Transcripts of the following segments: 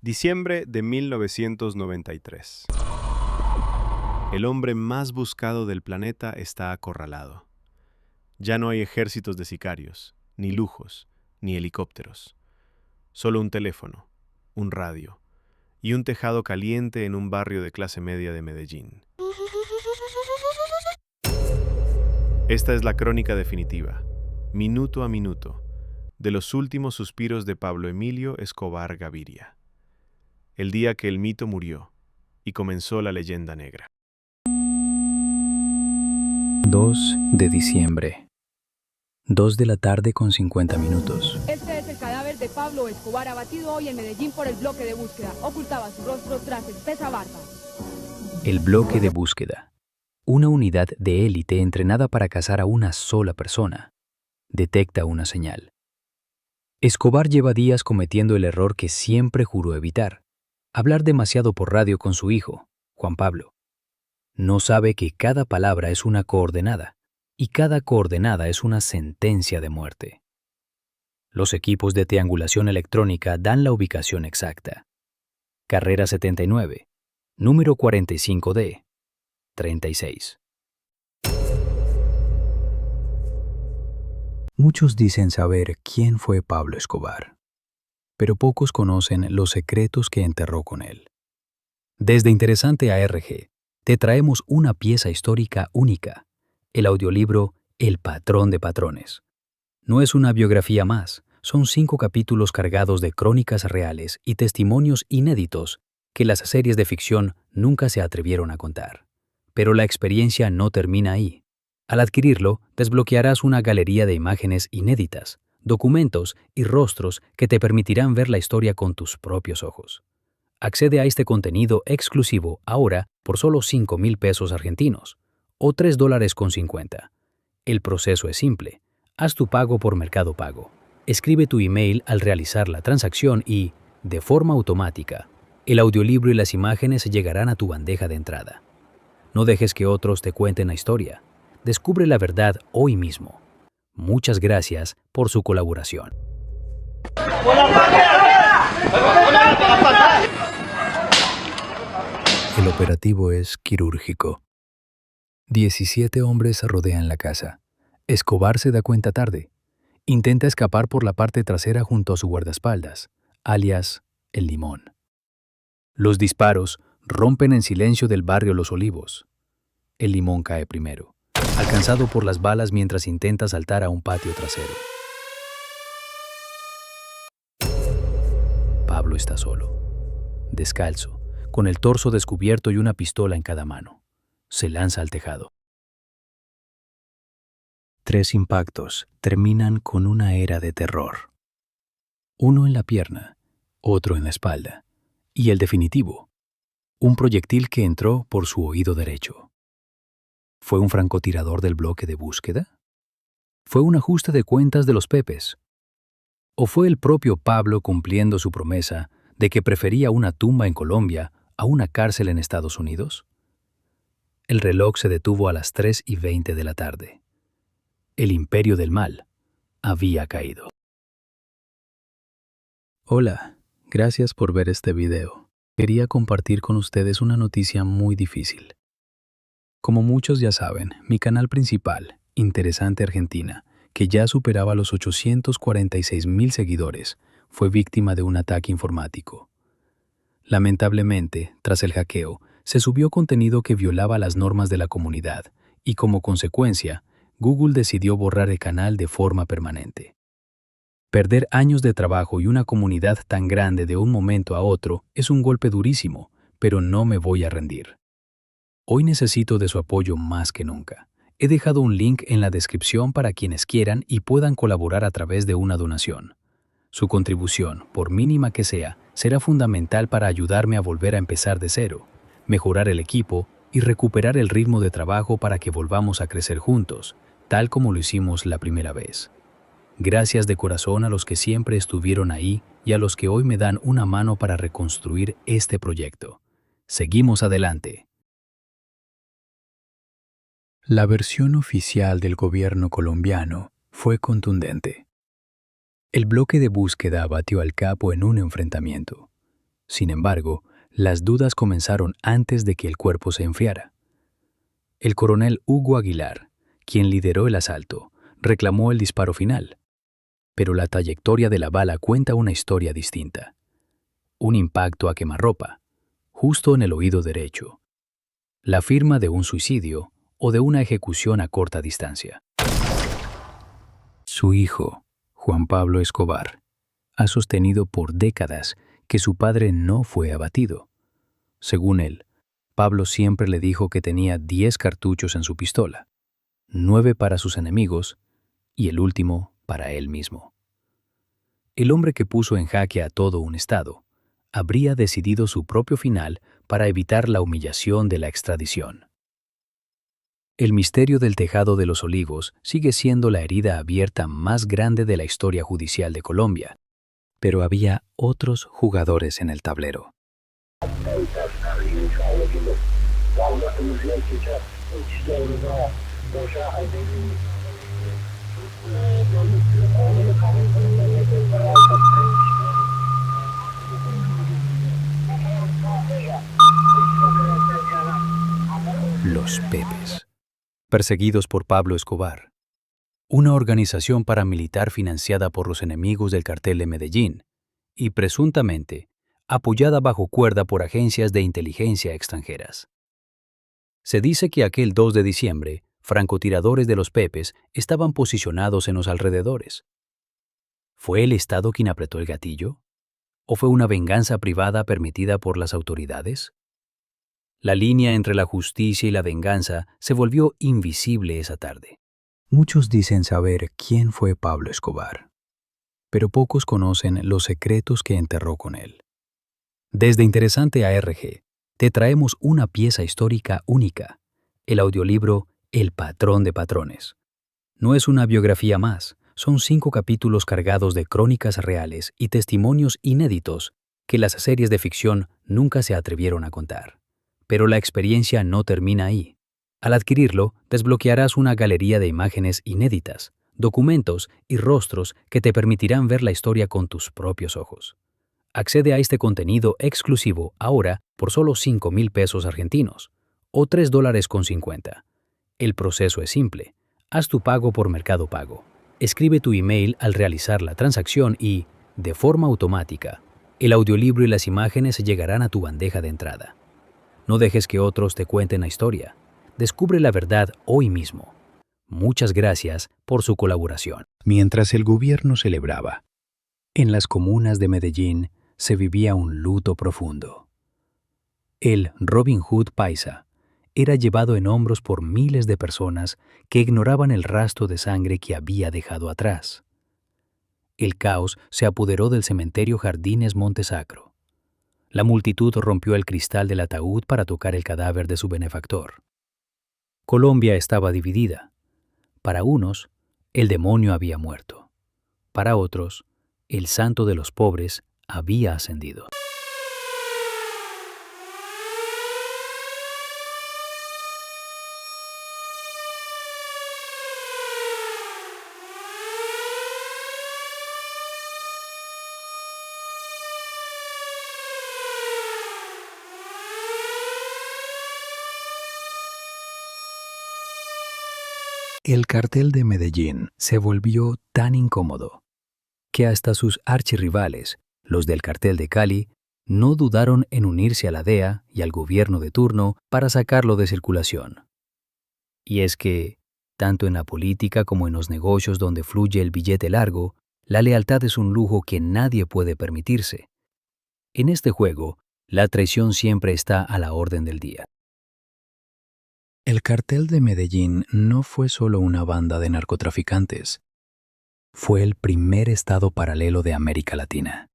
Diciembre de 1993. El hombre más buscado del planeta está acorralado. Ya no hay ejércitos de sicarios, ni lujos, ni helicópteros. Solo un teléfono, un radio y un tejado caliente en un barrio de clase media de Medellín. Esta es la crónica definitiva, minuto a minuto, de los últimos suspiros de Pablo Emilio Escobar Gaviria. El día que el mito murió y comenzó la leyenda negra. 2 de diciembre, 2 de la tarde con 50 minutos. Este es el cadáver de Pablo Escobar, abatido hoy en Medellín por el bloque de búsqueda. Ocultaba su rostro tras espesa barba. El bloque de búsqueda. Una unidad de élite entrenada para cazar a una sola persona. Detecta una señal. Escobar lleva días cometiendo el error que siempre juró evitar: hablar demasiado por radio con su hijo, Juan Pablo. No sabe que cada palabra es una coordenada, y cada coordenada es una sentencia de muerte. Los equipos de triangulación electrónica dan la ubicación exacta. Carrera 79, número 45D, 36. Muchos dicen saber quién fue Pablo Escobar, pero pocos conocen los secretos que enterró con él. Desde Interesante ARG, te traemos una pieza histórica única, el audiolibro El Patrón de Patrones. No es una biografía más, son 5 capítulos cargados de crónicas reales y testimonios inéditos que las series de ficción nunca se atrevieron a contar. Pero la experiencia no termina ahí. Al adquirirlo, desbloquearás una galería de imágenes inéditas, documentos y rostros que te permitirán ver la historia con tus propios ojos. Accede a este contenido exclusivo ahora por solo 5,000 pesos argentinos o $3.50. El proceso es simple. Haz tu pago por Mercado Pago. Escribe tu email al realizar la transacción y, de forma automática, el audiolibro y las imágenes llegarán a tu bandeja de entrada. No dejes que otros te cuenten la historia. Descubre la verdad hoy mismo. Muchas gracias por su colaboración. El operativo es quirúrgico. 17 hombres rodean la casa. Escobar se da cuenta tarde. Intenta escapar por la parte trasera junto a su guardaespaldas, alias El Limón. Los disparos rompen en silencio del barrio Los Olivos. El Limón cae primero, alcanzado por las balas mientras intenta saltar a un patio trasero. Pablo está solo, descalzo, con el torso descubierto y una pistola en cada mano. Se lanza al tejado. 3 impactos terminan con una era de terror. Uno en la pierna, otro en la espalda, y el definitivo, un proyectil que entró por su oído derecho. ¿Fue un francotirador del bloque de búsqueda? ¿Fue un ajuste de cuentas de los Pepes? ¿O fue el propio Pablo cumpliendo su promesa de que prefería una tumba en Colombia a una cárcel en Estados Unidos? El reloj se detuvo a las 3:20 de la tarde. El imperio del mal había caído. Hola, gracias por ver este video. Quería compartir con ustedes una noticia muy difícil. Como muchos ya saben, mi canal principal, Interesante Argentina, que ya superaba los 846,000 seguidores, fue víctima de un ataque informático. Lamentablemente, tras el hackeo, se subió contenido que violaba las normas de la comunidad y, como consecuencia, Google decidió borrar el canal de forma permanente. Perder años de trabajo y una comunidad tan grande de un momento a otro es un golpe durísimo, pero no me voy a rendir. Hoy necesito de su apoyo más que nunca. He dejado un link en la descripción para quienes quieran y puedan colaborar a través de una donación. Su contribución, por mínima que sea, será fundamental para ayudarme a volver a empezar de cero, mejorar el equipo y recuperar el ritmo de trabajo para que volvamos a crecer juntos, tal como lo hicimos la primera vez. Gracias de corazón a los que siempre estuvieron ahí y a los que hoy me dan una mano para reconstruir este proyecto. Seguimos adelante. La versión oficial del gobierno colombiano fue contundente. El bloque de búsqueda abatió al capo en un enfrentamiento. Sin embargo, las dudas comenzaron antes de que el cuerpo se enfriara. El coronel Hugo Aguilar, quien lideró el asalto, reclamó el disparo final. Pero la trayectoria de la bala cuenta una historia distinta. Un impacto a quemarropa, justo en el oído derecho. La firma de un suicidio o de una ejecución a corta distancia. Su hijo, Juan Pablo Escobar, ha sostenido por décadas que su padre no fue abatido. Según él, Pablo siempre le dijo que tenía 10 cartuchos en su pistola, 9 para sus enemigos y el último para él mismo. El hombre que puso en jaque a todo un estado habría decidido su propio final para evitar la humillación de la extradición. El misterio del Tejado de los Olivos sigue siendo la herida abierta más grande de la historia judicial de Colombia, pero había otros jugadores en el tablero. Los Pepes, perseguidos por Pablo Escobar, una organización paramilitar financiada por los enemigos del cartel de Medellín y presuntamente apoyada bajo cuerda por agencias de inteligencia extranjeras. Se dice que aquel 2 de diciembre, francotiradores de los Pepes estaban posicionados en los alrededores. ¿Fue el Estado quien apretó el gatillo? ¿O fue una venganza privada permitida por las autoridades? La línea entre la justicia y la venganza se volvió invisible esa tarde. Muchos dicen saber quién fue Pablo Escobar, pero pocos conocen los secretos que enterró con él. Desde Interesante ARG, te traemos una pieza histórica única, el audiolibro El Patrón de Patrones. No es una biografía más, son 5 capítulos cargados de crónicas reales y testimonios inéditos que las series de ficción nunca se atrevieron a contar. Pero la experiencia no termina ahí. Al adquirirlo, desbloquearás una galería de imágenes inéditas, documentos y rostros que te permitirán ver la historia con tus propios ojos. Accede a este contenido exclusivo ahora por solo 5,000 pesos argentinos o $3.50. El proceso es simple. Haz tu pago por Mercado Pago. Escribe tu email al realizar la transacción y, de forma automática, el audiolibro y las imágenes llegarán a tu bandeja de entrada. No dejes que otros te cuenten la historia. Descubre la verdad hoy mismo. Muchas gracias por su colaboración. Mientras el gobierno celebraba, en las comunas de Medellín se vivía un luto profundo. El Robin Hood paisa era llevado en hombros por miles de personas que ignoraban el rastro de sangre que había dejado atrás. El caos se apoderó del cementerio Jardines Montesacro. La multitud rompió el cristal del ataúd para tocar el cadáver de su benefactor. Colombia estaba dividida. Para unos, el demonio había muerto. Para otros, el santo de los pobres había ascendido. El cartel de Medellín se volvió tan incómodo que hasta sus archirrivales, los del cartel de Cali, no dudaron en unirse a la DEA y al gobierno de turno para sacarlo de circulación. Y es que, tanto en la política como en los negocios donde fluye el billete largo, la lealtad es un lujo que nadie puede permitirse. En este juego, la traición siempre está a la orden del día. El cartel de Medellín no fue solo una banda de narcotraficantes. Fue el primer estado paralelo de América Latina.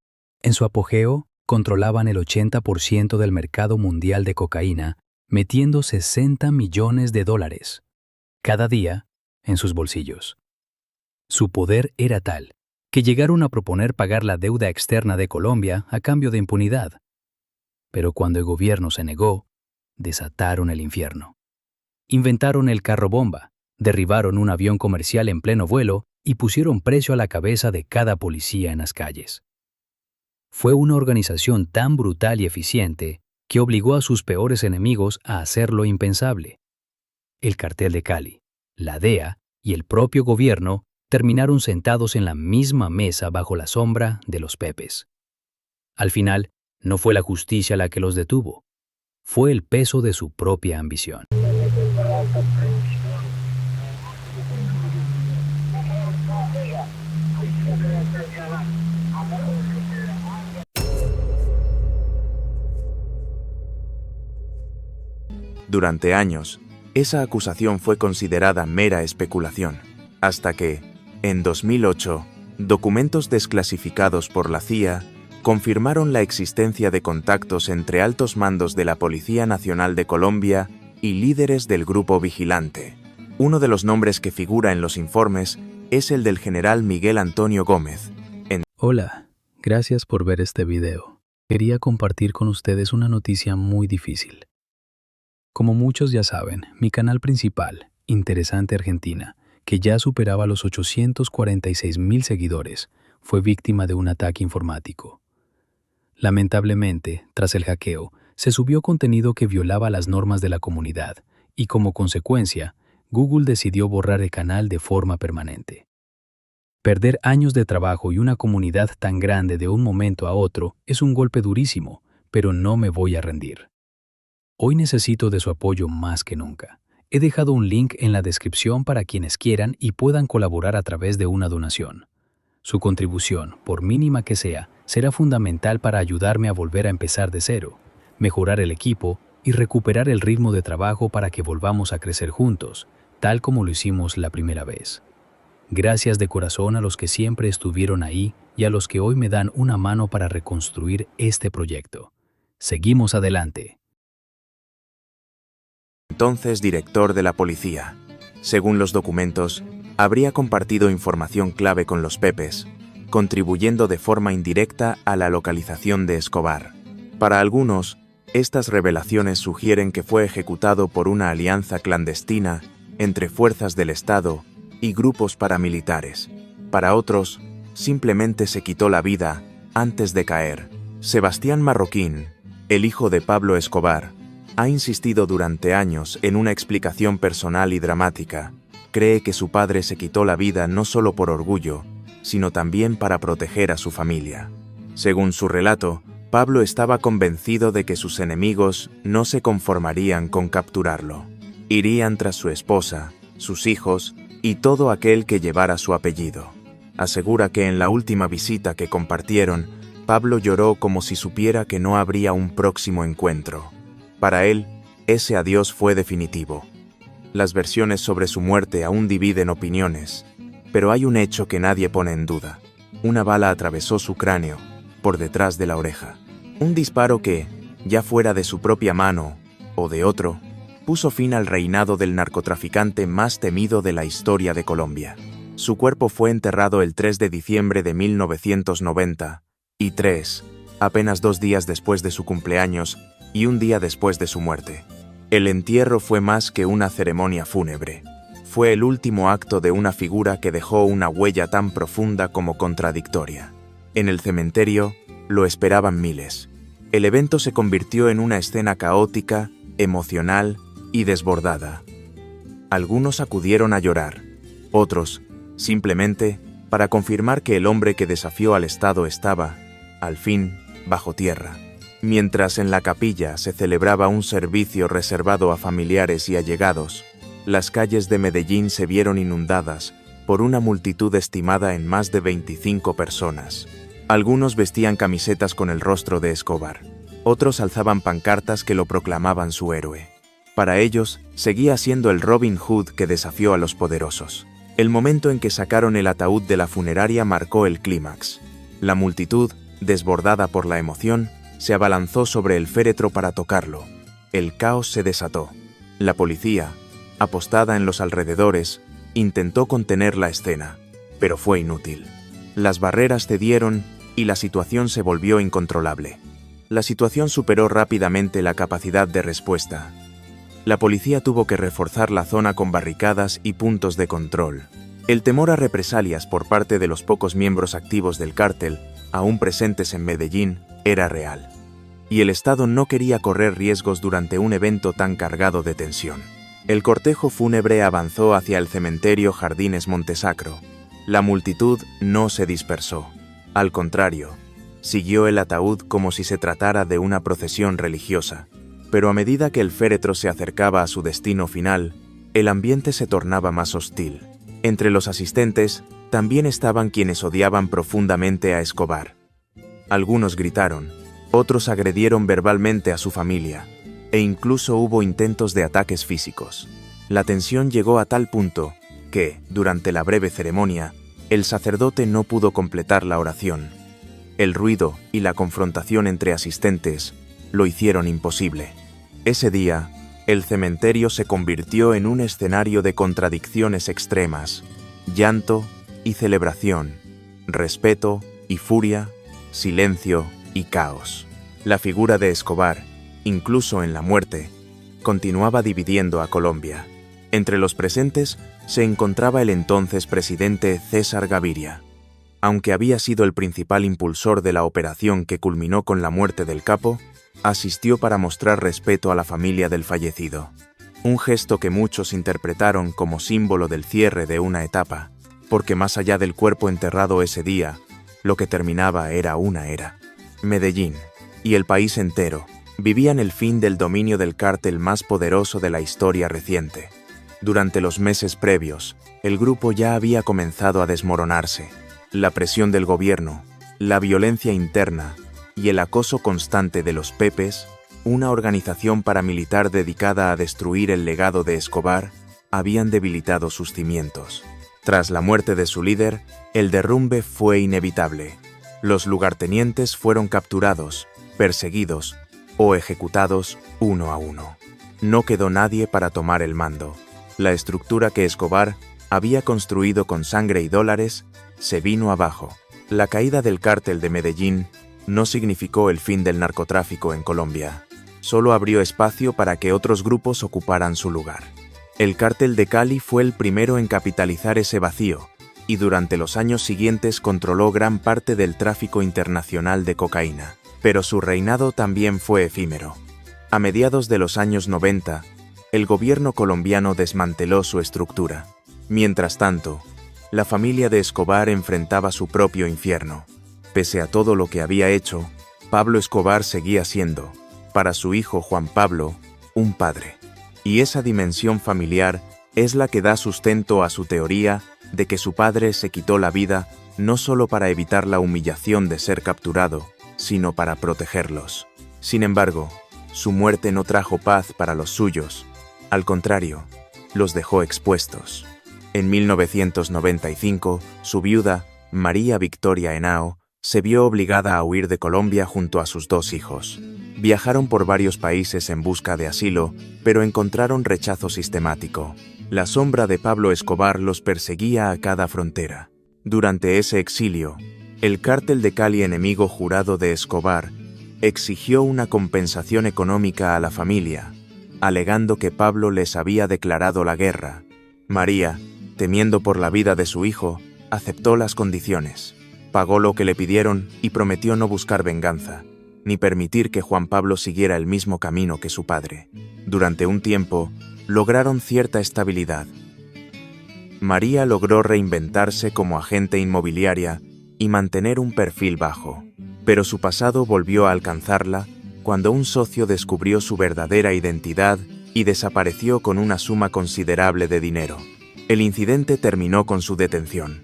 En su apogeo, controlaban el 80% del mercado mundial de cocaína, metiendo $60 millones cada día en sus bolsillos. Su poder era tal que llegaron a proponer pagar la deuda externa de Colombia a cambio de impunidad. Pero cuando el gobierno se negó, desataron el infierno. Inventaron el carro bomba, derribaron un avión comercial en pleno vuelo y pusieron precio a la cabeza de cada policía en las calles. Fue una organización tan brutal y eficiente que obligó a sus peores enemigos a hacer lo impensable. El cartel de Cali, la DEA y el propio gobierno terminaron sentados en la misma mesa bajo la sombra de los Pepes. Al final, no fue la justicia la que los detuvo, fue el peso de su propia ambición. Durante años, esa acusación fue considerada mera especulación, hasta que, en 2008, documentos desclasificados por la CIA confirmaron la existencia de contactos entre altos mandos de la Policía Nacional de Colombia y líderes del Grupo Vigilante. Uno de los nombres que figura en los informes es el del general Miguel Antonio Gómez. Hola, gracias por ver este video. Quería compartir con ustedes una noticia muy difícil. Como muchos ya saben, mi canal principal, Interesante Argentina, que ya superaba los 846,000 seguidores, fue víctima de un ataque informático. Lamentablemente, tras el hackeo, se subió contenido que violaba las normas de la comunidad y, como consecuencia, Google decidió borrar el canal de forma permanente. Perder años de trabajo y una comunidad tan grande de un momento a otro es un golpe durísimo, pero no me voy a rendir. Hoy necesito de su apoyo más que nunca. He dejado un link en la descripción para quienes quieran y puedan colaborar a través de una donación. Su contribución, por mínima que sea, será fundamental para ayudarme a volver a empezar de cero, mejorar el equipo y recuperar el ritmo de trabajo para que volvamos a crecer juntos, tal como lo hicimos la primera vez. Gracias de corazón a los que siempre estuvieron ahí y a los que hoy me dan una mano para reconstruir este proyecto. Seguimos adelante. Entonces director de la policía. Según los documentos, habría compartido información clave con los Pepes, contribuyendo de forma indirecta a la localización de Escobar. Para algunos, estas revelaciones sugieren que fue ejecutado por una alianza clandestina entre fuerzas del Estado y grupos paramilitares. Para otros, simplemente se quitó la vida antes de caer. Sebastián Marroquín, el hijo de Pablo Escobar, ha insistido durante años en una explicación personal y dramática. Cree que su padre se quitó la vida no solo por orgullo, sino también para proteger a su familia. Según su relato, Pablo estaba convencido de que sus enemigos no se conformarían con capturarlo. Irían tras su esposa, sus hijos y todo aquel que llevara su apellido. Asegura que en la última visita que compartieron, Pablo lloró como si supiera que no habría un próximo encuentro. Para él, ese adiós fue definitivo. Las versiones sobre su muerte aún dividen opiniones, pero hay un hecho que nadie pone en duda. Una bala atravesó su cráneo, por detrás de la oreja. Un disparo que, ya fuera de su propia mano o de otro, puso fin al reinado del narcotraficante más temido de la historia de Colombia. Su cuerpo fue enterrado el 3 de diciembre de 1993, apenas 2 días después de su cumpleaños y un día después de su muerte. El entierro fue más que una ceremonia fúnebre. Fue el último acto de una figura que dejó una huella tan profunda como contradictoria. En el cementerio lo esperaban miles. El evento se convirtió en una escena caótica, emocional y desbordada. Algunos acudieron a llorar, otros, simplemente, para confirmar que el hombre que desafió al Estado estaba, al fin, bajo tierra. Mientras en la capilla se celebraba un servicio reservado a familiares y allegados, las calles de Medellín se vieron inundadas por una multitud estimada en más de 25 personas. Algunos vestían camisetas con el rostro de Escobar, otros alzaban pancartas que lo proclamaban su héroe. Para ellos, seguía siendo el Robin Hood que desafió a los poderosos. El momento en que sacaron el ataúd de la funeraria marcó el clímax. La multitud, desbordada por la emoción, se abalanzó sobre el féretro para tocarlo. El caos se desató. La policía, apostada en los alrededores, intentó contener la escena, pero fue inútil. Las barreras cedieron y la situación se volvió incontrolable. La situación superó rápidamente la capacidad de respuesta. La policía tuvo que reforzar la zona con barricadas y puntos de control. El temor a represalias por parte de los pocos miembros activos del cártel aún presentes en Medellín, era real. Y el Estado no quería correr riesgos durante un evento tan cargado de tensión. El cortejo fúnebre avanzó hacia el cementerio Jardines Montesacro. La multitud no se dispersó. Al contrario, siguió el ataúd como si se tratara de una procesión religiosa. Pero a medida que el féretro se acercaba a su destino final, el ambiente se tornaba más hostil. Entre los asistentes también estaban quienes odiaban profundamente a Escobar. Algunos gritaron, otros agredieron verbalmente a su familia, e incluso hubo intentos de ataques físicos. La tensión llegó a tal punto que, durante la breve ceremonia, el sacerdote no pudo completar la oración. El ruido y la confrontación entre asistentes lo hicieron imposible. Ese día, el cementerio se convirtió en un escenario de contradicciones extremas: llanto y celebración, respeto y furia, silencio y caos. La figura de Escobar, incluso en la muerte, continuaba dividiendo a Colombia. Entre los presentes se encontraba el entonces presidente César Gaviria. Aunque había sido el principal impulsor de la operación que culminó con la muerte del capo, asistió para mostrar respeto a la familia del fallecido. Un gesto que muchos interpretaron como símbolo del cierre de una etapa, porque más allá del cuerpo enterrado ese día, lo que terminaba era una era. Medellín y el país entero vivían el fin del dominio del cártel más poderoso de la historia reciente. Durante los meses previos, el grupo ya había comenzado a desmoronarse. La presión del gobierno, la violencia interna y el acoso constante de los Pepes, una organización paramilitar dedicada a destruir el legado de Escobar, habían debilitado sus cimientos. Tras la muerte de su líder, el derrumbe fue inevitable. Los lugartenientes fueron capturados, perseguidos o ejecutados uno a uno. No quedó nadie para tomar el mando. La estructura que Escobar había construido con sangre y dólares se vino abajo. La caída del cártel de Medellín no significó el fin del narcotráfico en Colombia. Solo abrió espacio para que otros grupos ocuparan su lugar. El cártel de Cali fue el primero en capitalizar ese vacío y durante los años siguientes controló gran parte del tráfico internacional de cocaína. Pero su reinado también fue efímero. A mediados de los años 90, el gobierno colombiano desmanteló su estructura. Mientras tanto, la familia de Escobar enfrentaba su propio infierno. Pese a todo lo que había hecho, Pablo Escobar seguía siendo, para su hijo Juan Pablo, un padre. Y esa dimensión familiar es la que da sustento a su teoría de que su padre se quitó la vida no solo para evitar la humillación de ser capturado, sino para protegerlos. Sin embargo, su muerte no trajo paz para los suyos. Al contrario, los dejó expuestos. En 1995, su viuda, María Victoria Henao, se vio obligada a huir de Colombia junto a sus 2 hijos. Viajaron por varios países en busca de asilo, pero encontraron rechazo sistemático. La sombra de Pablo Escobar los perseguía a cada frontera. Durante ese exilio, el cártel de Cali, enemigo jurado de Escobar, exigió una compensación económica a la familia, alegando que Pablo les había declarado la guerra. María, temiendo por la vida de su hijo, aceptó las condiciones. Pagó lo que le pidieron y prometió no buscar venganza, ni permitir que Juan Pablo siguiera el mismo camino que su padre. Durante un tiempo, lograron cierta estabilidad. María logró reinventarse como agente inmobiliaria y mantener un perfil bajo, pero su pasado volvió a alcanzarla cuando un socio descubrió su verdadera identidad y desapareció con una suma considerable de dinero. El incidente terminó con su detención.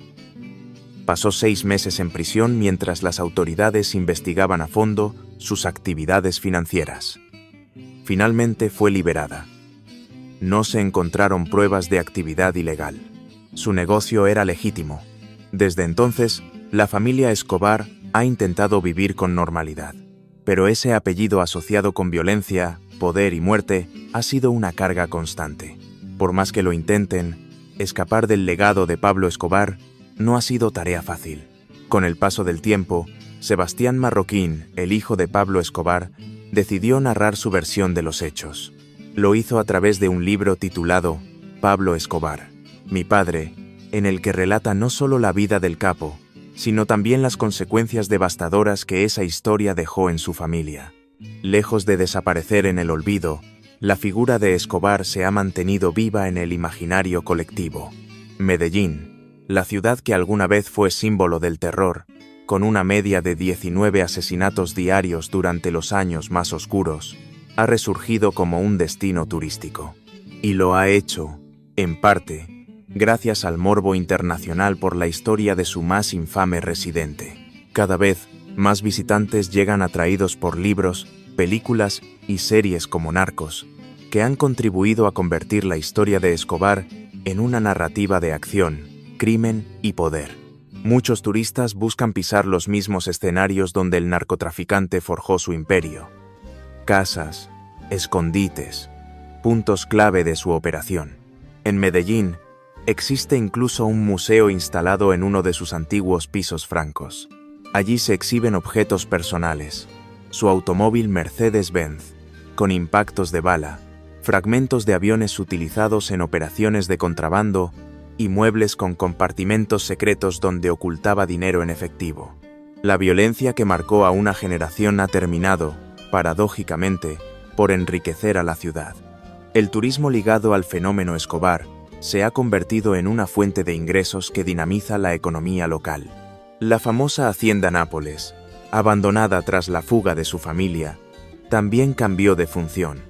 Pasó 6 meses en prisión mientras las autoridades investigaban a fondo sus actividades financieras. Finalmente fue liberada. No se encontraron pruebas de actividad ilegal. Su negocio era legítimo. Desde entonces, la familia Escobar ha intentado vivir con normalidad. Pero ese apellido asociado con violencia, poder y muerte ha sido una carga constante. Por más que lo intenten, escapar del legado de Pablo Escobar no ha sido tarea fácil. Con el paso del tiempo, Sebastián Marroquín, el hijo de Pablo Escobar, decidió narrar su versión de los hechos. Lo hizo a través de un libro titulado Pablo Escobar, mi padre, en el que relata no solo la vida del capo, sino también las consecuencias devastadoras que esa historia dejó en su familia. Lejos de desaparecer en el olvido, la figura de Escobar se ha mantenido viva en el imaginario colectivo. Medellín, la ciudad que alguna vez fue símbolo del terror, con una media de 19 asesinatos diarios durante los años más oscuros, ha resurgido como un destino turístico. Y lo ha hecho, en parte, gracias al morbo internacional por la historia de su más infame residente. Cada vez, más visitantes llegan atraídos por libros, películas y series como Narcos, que han contribuido a convertir la historia de Escobar en una narrativa de acción, crimen y poder. Muchos turistas buscan pisar los mismos escenarios donde el narcotraficante forjó su imperio. Casas, escondites, puntos clave de su operación. En Medellín, existe incluso un museo instalado en uno de sus antiguos pisos francos. Allí se exhiben objetos personales, su automóvil Mercedes-Benz, con impactos de bala, fragmentos de aviones utilizados en operaciones de contrabando y muebles con compartimentos secretos donde ocultaba dinero en efectivo. La violencia que marcó a una generación ha terminado, paradójicamente, por enriquecer a la ciudad. El turismo ligado al fenómeno Escobar se ha convertido en una fuente de ingresos que dinamiza la economía local. La famosa Hacienda Nápoles, abandonada tras la fuga de su familia, también cambió de función.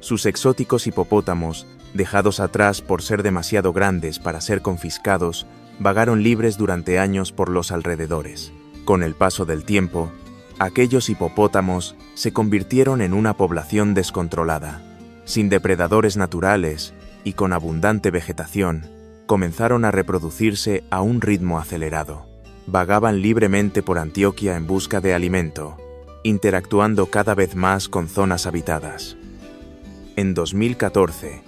Sus exóticos hipopótamos, dejados atrás por ser demasiado grandes para ser confiscados, vagaron libres durante años por los alrededores. Con el paso del tiempo, aquellos hipopótamos se convirtieron en una población descontrolada. Sin depredadores naturales y con abundante vegetación, comenzaron a reproducirse a un ritmo acelerado. Vagaban libremente por Antioquia en busca de alimento, interactuando cada vez más con zonas habitadas. En 2014,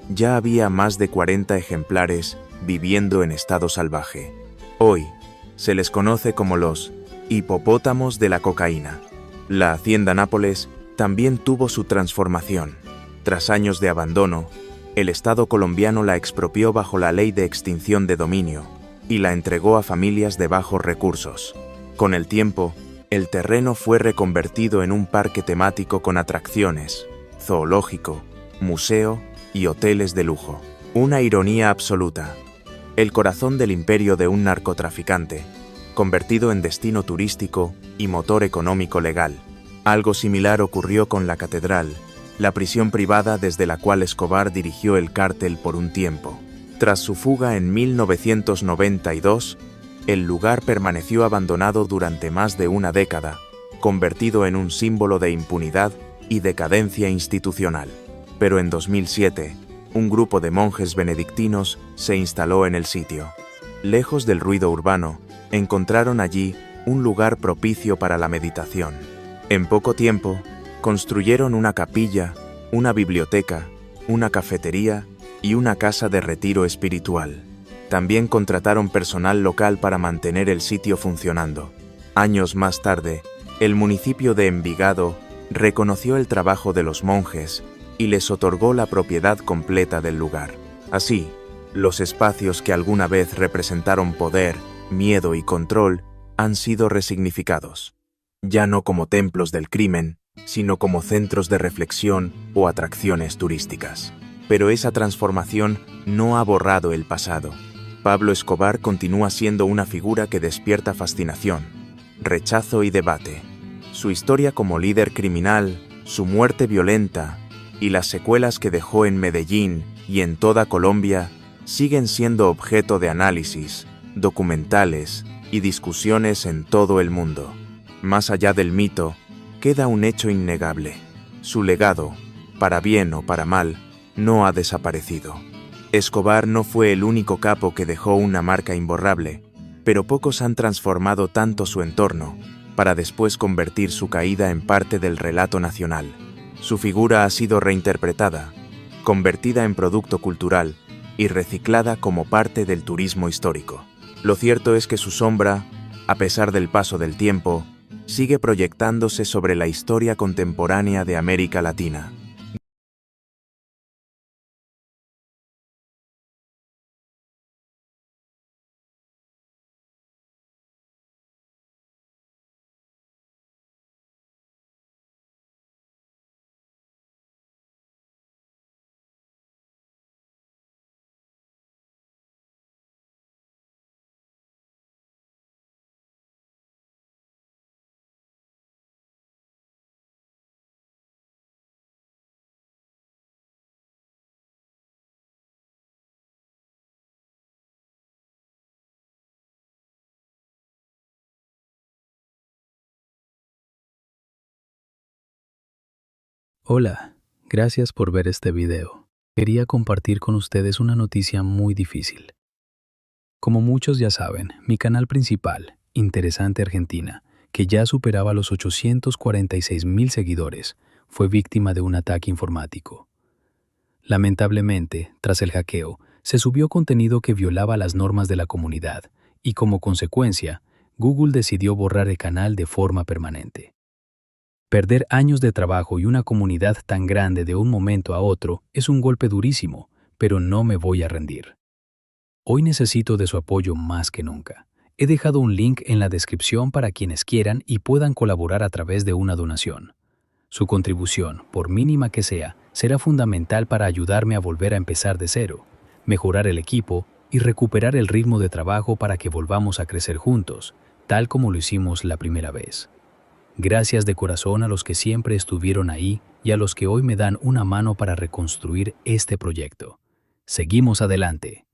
ya había más de 40 ejemplares viviendo en estado salvaje. Hoy, se les conoce como los hipopótamos de la cocaína. La Hacienda Nápoles también tuvo su transformación. Tras años de abandono, el Estado colombiano la expropió bajo la Ley de Extinción de Dominio y la entregó a familias de bajos recursos. Con el tiempo, el terreno fue reconvertido en un parque temático con atracciones, zoológico, museo y hoteles de lujo. Una ironía absoluta. El corazón del imperio de un narcotraficante, convertido en destino turístico y motor económico legal. Algo similar ocurrió con la Catedral, la prisión privada desde la cual Escobar dirigió el cártel por un tiempo. Tras su fuga en 1992, el lugar permaneció abandonado durante más de una década, convertido en un símbolo de impunidad y decadencia institucional. Pero en 2007, un grupo de monjes benedictinos se instaló en el sitio. Lejos del ruido urbano, encontraron allí un lugar propicio para la meditación. En poco tiempo, construyeron una capilla, una biblioteca, una cafetería y una casa de retiro espiritual. También contrataron personal local para mantener el sitio funcionando. Años más tarde, el municipio de Envigado reconoció el trabajo de los monjes y les otorgó la propiedad completa del lugar. Así, los espacios que alguna vez representaron poder, miedo y control han sido resignificados, ya no como templos del crimen, sino como centros de reflexión o atracciones turísticas. Pero esa transformación no ha borrado el pasado. Pablo Escobar continúa siendo una figura que despierta fascinación, rechazo y debate. Su historia como líder criminal, su muerte violenta y las secuelas que dejó en Medellín y en toda Colombia siguen siendo objeto de análisis, documentales y discusiones en todo el mundo. Más allá del mito, queda un hecho innegable. Su legado, para bien o para mal, no ha desaparecido. Escobar no fue el único capo que dejó una marca imborrable, pero pocos han transformado tanto su entorno para después convertir su caída en parte del relato nacional. Su figura ha sido reinterpretada, convertida en producto cultural y reciclada como parte del turismo histórico. Lo cierto es que su sombra, a pesar del paso del tiempo, sigue proyectándose sobre la historia contemporánea de América Latina. Hola, gracias por ver este video. Quería compartir con ustedes una noticia muy difícil. Como muchos ya saben, mi canal principal, Interesante Argentina, que ya superaba los 846,000 seguidores, fue víctima de un ataque informático. Lamentablemente, tras el hackeo, se subió contenido que violaba las normas de la comunidad y como consecuencia, Google decidió borrar el canal de forma permanente. Perder años de trabajo y una comunidad tan grande de un momento a otro es un golpe durísimo, pero no me voy a rendir. Hoy necesito de su apoyo más que nunca. He dejado un link en la descripción para quienes quieran y puedan colaborar a través de una donación. Su contribución, por mínima que sea, será fundamental para ayudarme a volver a empezar de cero, mejorar el equipo y recuperar el ritmo de trabajo para que volvamos a crecer juntos, tal como lo hicimos la primera vez. Gracias de corazón a los que siempre estuvieron ahí y a los que hoy me dan una mano para reconstruir este proyecto. Seguimos adelante.